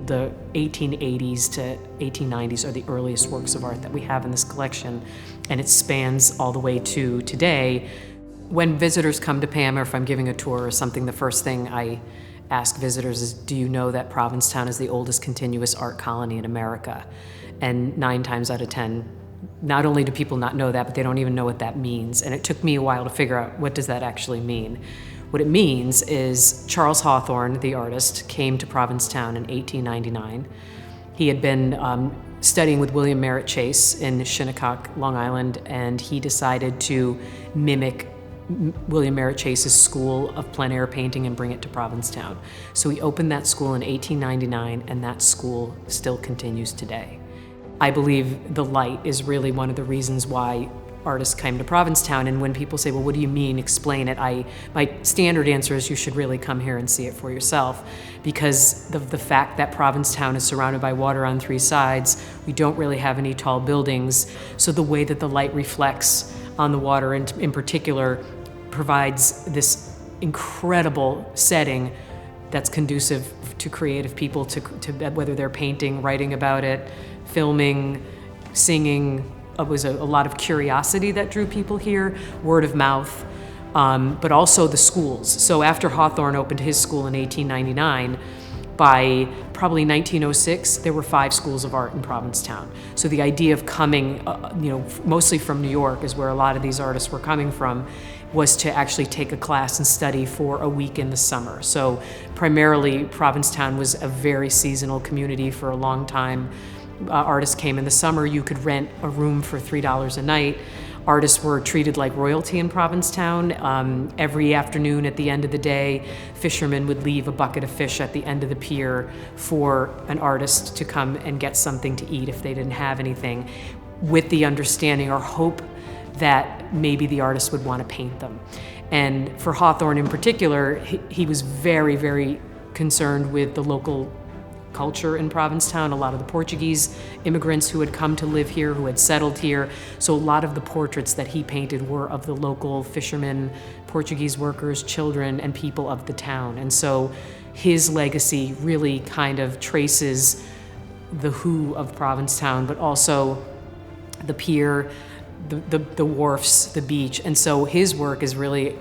the 1880s to 1890s are the earliest works of art that we have in this collection, and it spans all the way to today. When visitors come to PAM, or if I'm giving a tour or something, the first thing I ask visitors is, do you know that Provincetown is the oldest continuous art colony in America? And 9 times out of 10, not only do people not know that, but they don't even know what that means. And it took me a while to figure out, what does that actually mean? What it means is Charles Hawthorne, the artist, came to Provincetown in 1899. He had been studying with William Merritt Chase in Shinnecock, Long Island, and he decided to mimic William Merritt Chase's school of plein air painting and bring it to Provincetown. So he opened that school in 1899, and that school still continues today. I believe the light is really one of the reasons why artists came to Provincetown, and when people say, well, what do you mean, explain it, my standard answer is, you should really come here and see it for yourself, because of the fact that Provincetown is surrounded by water on 3 sides. We don't really have any tall buildings, so the way that the light reflects on the water in particular provides this incredible setting that's conducive to creative people, to whether they're painting, writing about it, filming, singing. It was a lot of curiosity that drew people here, word of mouth, but also the schools. So after Hawthorne opened his school in 1899, by probably 1906, there were 5 schools of art in Provincetown. So the idea of coming, mostly from New York is where a lot of these artists were coming from, was to actually take a class and study for a week in the summer. So primarily, Provincetown was a very seasonal community for a long time. Artists came in the summer. You could rent a room for $3 a night. Artists were treated like royalty in Provincetown. Every afternoon at the end of the day, fishermen would leave a bucket of fish at the end of the pier for an artist to come and get something to eat if they didn't have anything, with the understanding or hope that maybe the artist would want to paint them. And for Hawthorne in particular, he was very, very concerned with the local culture in Provincetown, a lot of the Portuguese immigrants who had come to live here, who had settled here. So a lot of the portraits that he painted were of the local fishermen, Portuguese workers, children, and people of the town. And so his legacy really kind of traces the who of Provincetown, but also the pier, the wharfs, the beach. And so his work is really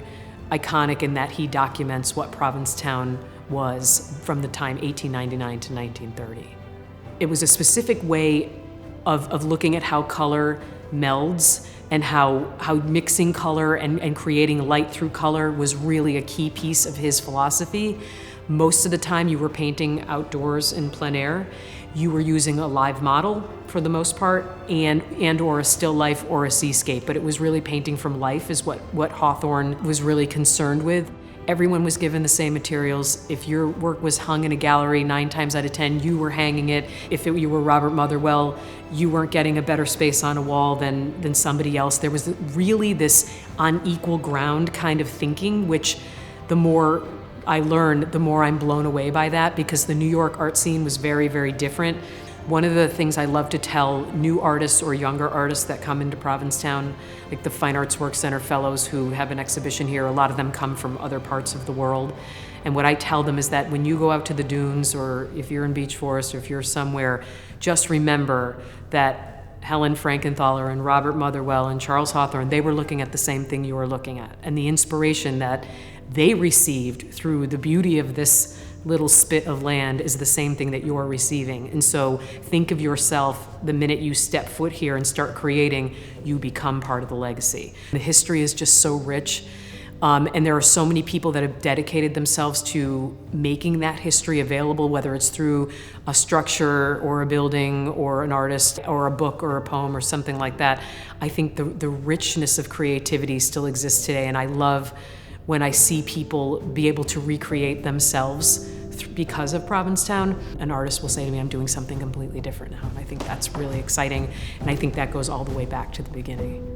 iconic in that he documents what Provincetown was from the time 1899 to 1930. It was a specific way of looking at how color melds, and how mixing color and creating light through color was really a key piece of his philosophy. Most of the time you were painting outdoors in plein air. You were using a live model for the most part, and or a still life or a seascape, but it was really painting from life is what Hawthorne was really concerned with. Everyone was given the same materials. If your work was hung in a gallery, 9 times out of 10, you were hanging it. If you were Robert Motherwell, you weren't getting a better space on a wall than somebody else. There was really this on equal ground kind of thinking, which the more I learned, the more I'm blown away by that, because the New York art scene was very, very different. One of the things I love to tell new artists or younger artists that come into Provincetown, like the Fine Arts Work Center fellows who have an exhibition here, a lot of them come from other parts of the world. And what I tell them is that when you go out to the dunes, or if you're in Beach Forest, or if you're somewhere, just remember that Helen Frankenthaler and Robert Motherwell and Charles Hawthorne, they were looking at the same thing you were looking at. And the inspiration that they received through the beauty of this little spit of land is the same thing that you're receiving. And so think of yourself the minute you step foot here and start creating, you become part of the legacy. The history is just so rich, and there are so many people that have dedicated themselves to making that history available, whether it's through a structure or a building or an artist or a book or a poem or something like that. I think the richness of creativity still exists today, and I love when I see people be able to recreate themselves because of Provincetown. An artist will say to me, I'm doing something completely different now. And I think that's really exciting, and I think that goes all the way back to the beginning.